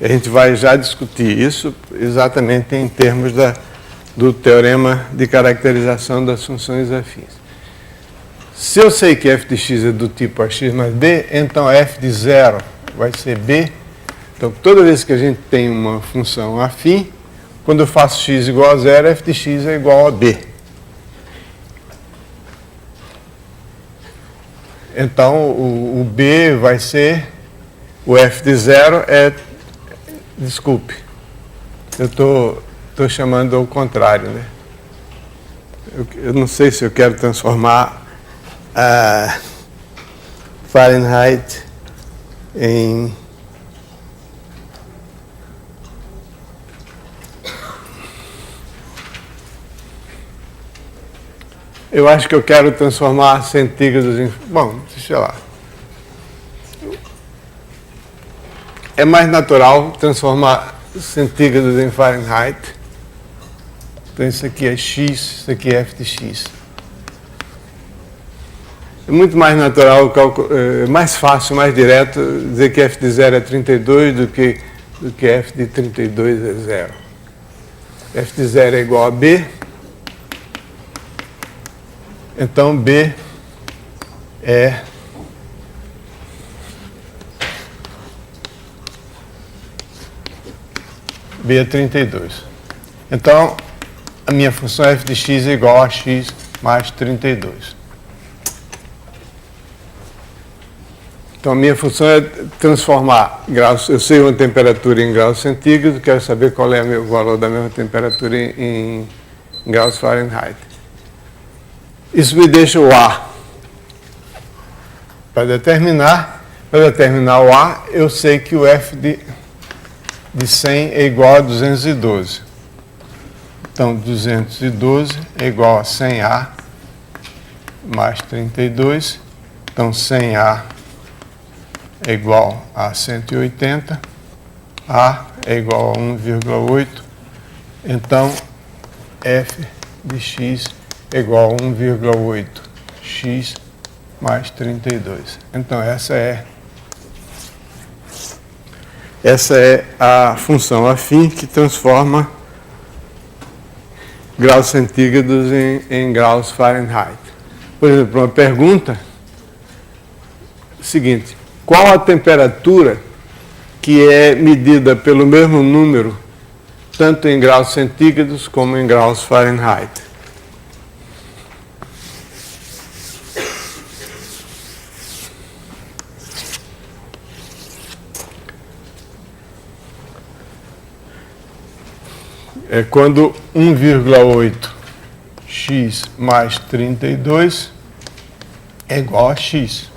A gente vai já discutir isso exatamente em termos do teorema de caracterização das funções afins. Se eu sei que f de x é do tipo ax mais b, então f de 0 vai ser b. Então, toda vez que a gente tem uma função afim, quando eu faço x igual a 0, f de x é igual a b. Então, o b vai ser, o f de 0 é, desculpe, eu estou chamando ao contrário, né? Eu não sei se eu quero transformar a Fahrenheit em... Eu acho que eu quero transformar centígrados em... Bom, deixa lá. É mais natural transformar centígrados em Fahrenheit. Então isso aqui é x, isso aqui é f de x. É muito mais natural, mais fácil, mais direto dizer que f de 0 é 32 do que f de 32 é 0. F de 0 é igual a b. Então b é B é 32. Então, a minha função f de x é igual a x mais 32. Então, a minha função é transformar graus. Eu sei uma temperatura em graus centígrados, quero saber qual é o valor da mesma temperatura em graus Fahrenheit. Isso me deixa o A. Para determinar o A, eu sei que o f de 100 é igual a 212. Então, 212 é igual a 100A mais 32. Então, 100A é igual a 180. A é igual a 1,8. Então, f de x é igual a 1,8 x mais 32. Então, essa é a função afim que transforma graus centígrados em graus Fahrenheit. Por exemplo, uma pergunta seguinte: qual a temperatura que é medida pelo mesmo número, tanto em graus centígrados como em graus Fahrenheit? É quando 1,8 x mais 32 é igual a x.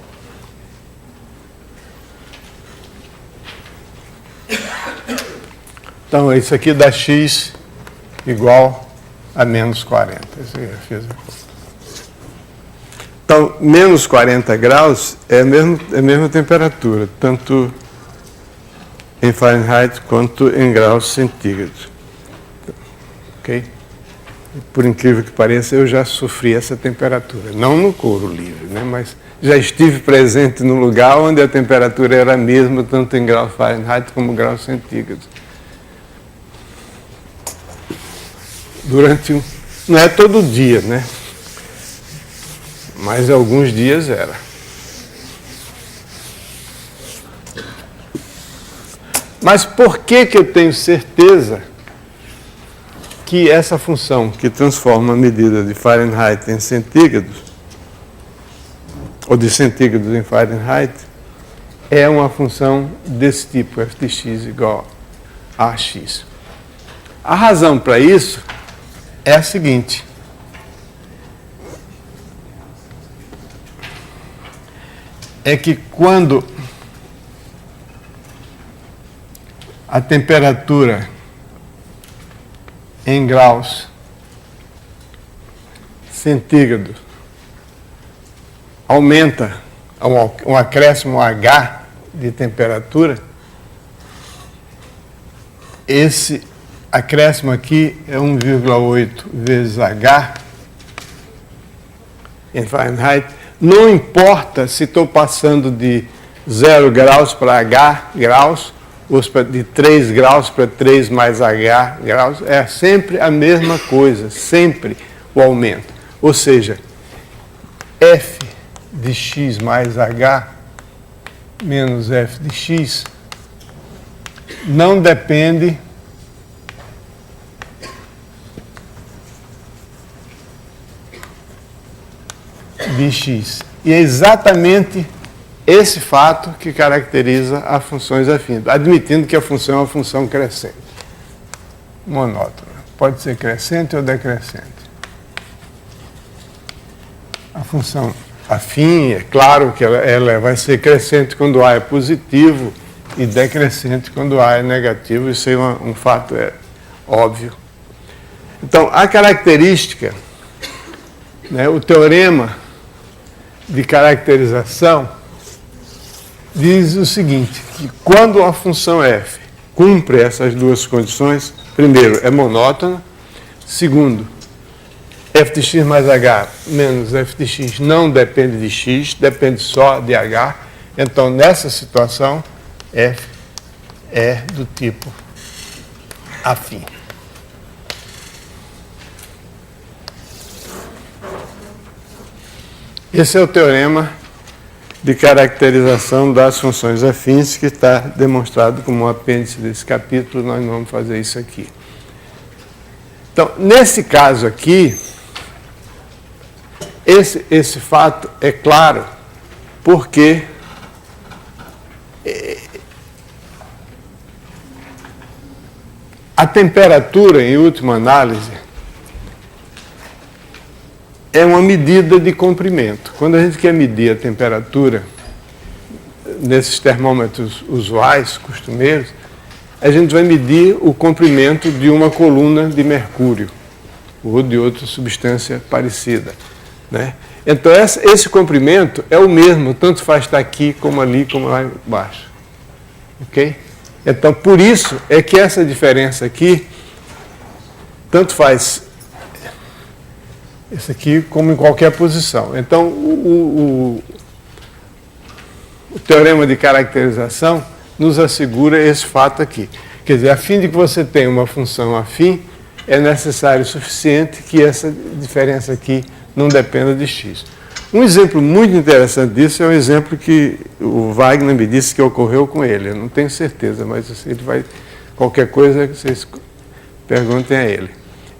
Então, isso aqui dá x igual a menos 40. Isso aí eu fiz a conta. Então, menos 40 graus é a mesma temperatura, tanto em Fahrenheit quanto em graus centígrados. Ok? Por incrível que pareça, eu já sofri essa temperatura. Não no couro livre, né? Mas já estive presente no lugar onde a temperatura era a mesma, tanto em graus Fahrenheit como graus centígrados. Não é todo dia, né? Mas alguns dias era. Mas por que eu tenho certeza que essa função que transforma a medida de Fahrenheit em centígrados, ou de centígrados em Fahrenheit, é uma função desse tipo, f de x igual a x? A razão para isso é a seguinte: é que quando a temperatura em graus centígrados aumenta, um acréscimo H de temperatura, esse acréscimo aqui é 1,8 vezes H em Fahrenheit. Não importa se estou passando de 0 graus para H graus, ou de 3 graus para 3 mais H graus, é sempre a mesma coisa, sempre o aumento. Ou seja, f de x mais H menos f de x não depende de x. E é exatamente esse fato que caracteriza as funções afins, admitindo que a função é uma função crescente, monótona. Pode ser crescente ou decrescente. A função afim, é claro que ela vai ser crescente quando A é positivo e decrescente quando A é negativo. Isso é um fato óbvio. Então, a característica, né, o teorema de caracterização diz o seguinte, que quando a função f, cumpre essas duas condições, primeiro, é monótona, segundo, f de x mais h menos f de x não depende de x, depende só de h. Então, nessa situação, f é do tipo afim. Esse é o teorema de caracterização das funções afins que está demonstrado como um apêndice desse capítulo. Nós não vamos fazer isso aqui. Então, nesse caso aqui, esse fato é claro porque a temperatura, em última análise, é uma medida de comprimento. Quando a gente quer medir a temperatura nesses termômetros usuais, costumeiros, a gente vai medir o comprimento de uma coluna de mercúrio ou de outra substância parecida, né? Então, esse comprimento é o mesmo, tanto faz estar aqui, como ali, como lá embaixo. Ok? Então, por isso é que essa diferença aqui, tanto faz esse aqui como em qualquer posição. Então, o teorema de caracterização nos assegura esse fato aqui. Quer dizer, a fim de que você tenha uma função afim, é necessário o suficiente que essa diferença aqui não dependa de x. Um exemplo muito interessante disso é um exemplo que o Wagner me disse que ocorreu com ele. Eu não tenho certeza, mas ele vai... Qualquer coisa que vocês perguntem a ele.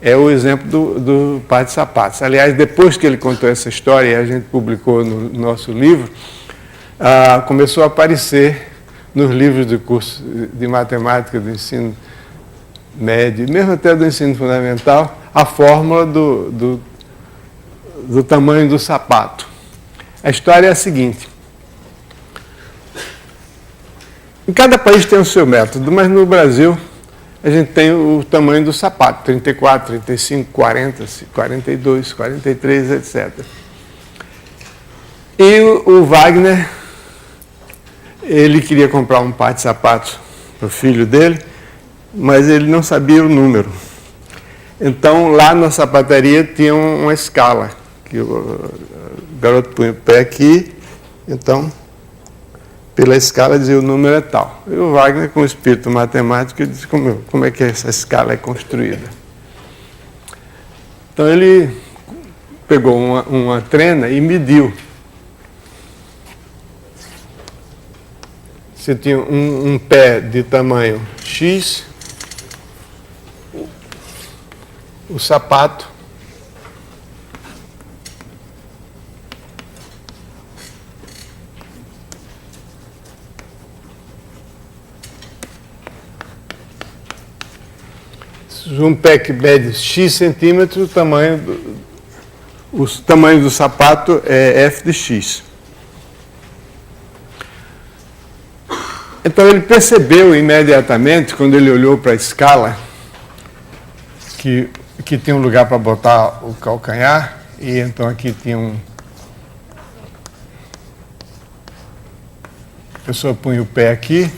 É o exemplo do par de sapatos. Aliás, depois que ele contou essa história e a gente publicou no nosso livro, começou a aparecer nos livros do curso de matemática do ensino médio, mesmo até do ensino fundamental, a fórmula do tamanho do sapato. A história é a seguinte. Em cada país tem o seu método, mas no Brasil a gente tem o tamanho do sapato, 34, 35, 40, 42, 43, etc. E o Wagner, ele queria comprar um par de sapatos para o filho dele, mas ele não sabia o número. Então, lá na sapataria tinha uma escala, que o garoto punha o pé aqui, então, pela escala dizia o número é tal. E o Wagner, com o espírito matemático, disse como é que essa escala é construída. Então, ele pegou uma trena e mediu. Você tinha um pé de tamanho X, o sapato um pé que mede X centímetros, o tamanho do sapato é f de x. Então ele percebeu imediatamente, quando ele olhou para a escala, que tinha um lugar para botar o calcanhar, e então aqui tinha a pessoa punha o pé aqui,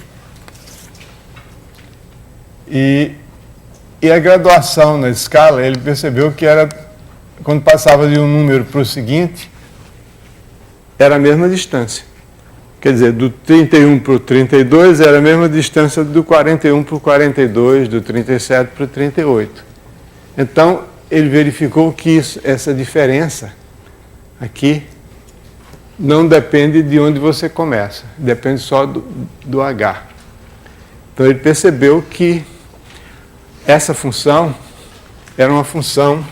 e a graduação na escala, ele percebeu que era, quando passava de um número para o seguinte, era a mesma distância. Quer dizer, do 31 para o 32 era a mesma distância do 41 para o 42, do 37 para o 38. Então, ele verificou que essa diferença aqui não depende de onde você começa, depende só do H. Então, ele percebeu que essa função era uma função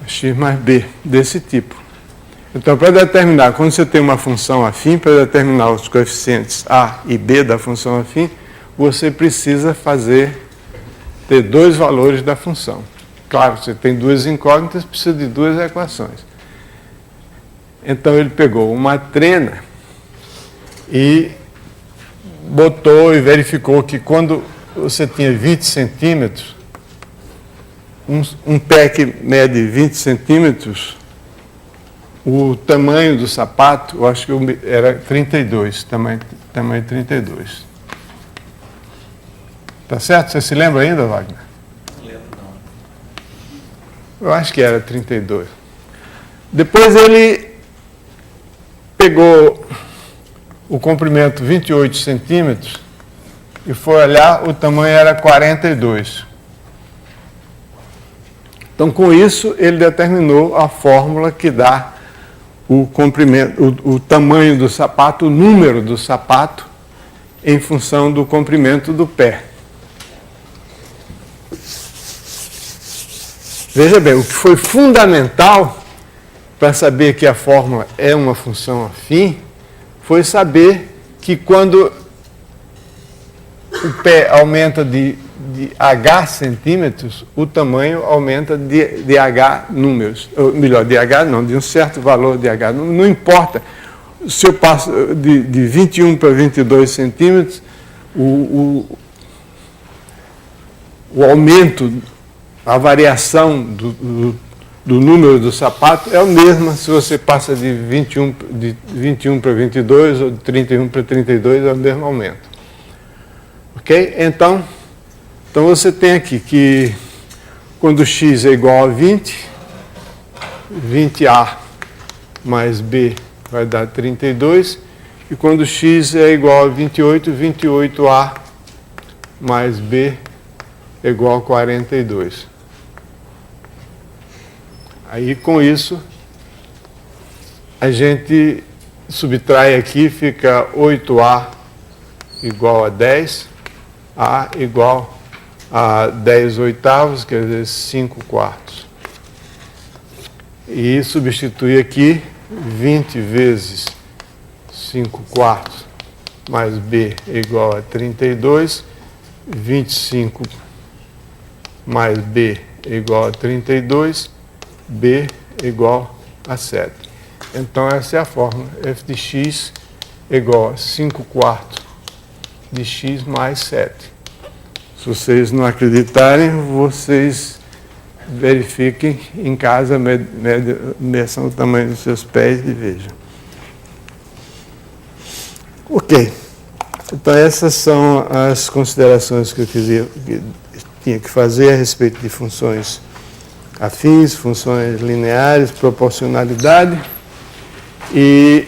x mais b, desse tipo. Então, para determinar, quando você tem uma função afim, para determinar os coeficientes a e b da função afim, você precisa ter dois valores da função. Claro, você tem duas incógnitas, precisa de duas equações. Então, ele pegou uma trena e botou e verificou que quando você tinha 20 centímetros, um pé que mede 20 centímetros, o tamanho do sapato, eu acho que era 32, tamanho 32. Tá certo? Você se lembra ainda, Wagner? Não lembro, não. Eu acho que era 32. Depois ele pegou o comprimento 28 centímetros e foi olhar, o tamanho era 42. Então, com isso, ele determinou a fórmula que dá o comprimento, o tamanho do sapato, o número do sapato, em função do comprimento do pé. Veja bem, o que foi fundamental para saber que a fórmula é uma função afim foi saber que quando o pé aumenta de H centímetros, o tamanho aumenta de H números. Ou melhor, de H não, de um certo valor de H. Não importa. Se eu passo de 21 para 22 centímetros, o aumento, a variação do número do sapato é a mesma se você passa de 21 para 22 ou de 31 para 32, é o mesmo aumento. Ok? Então você tem aqui que quando x é igual a 20, 20A mais B vai dar 32, e quando x é igual a 28, 28A mais B é igual a 42. Aí, com isso, a gente subtrai aqui, fica 8A igual a 10, A igual a 10 oitavos, quer dizer, 5 quartos. E substitui aqui 20 vezes 5 quartos mais B igual a 32, 25 mais B igual a 32, B igual a 7. Então, essa é a fórmula. F de x igual a 5 quartos de x mais 7. Se vocês não acreditarem, vocês verifiquem em casa, meçam o tamanho dos seus pés e vejam. Ok. Então, essas são as considerações que eu tinha que fazer a respeito de funções afins, funções lineares, proporcionalidade. E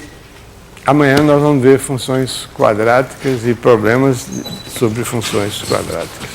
amanhã nós vamos ver funções quadráticas e problemas sobre funções quadráticas.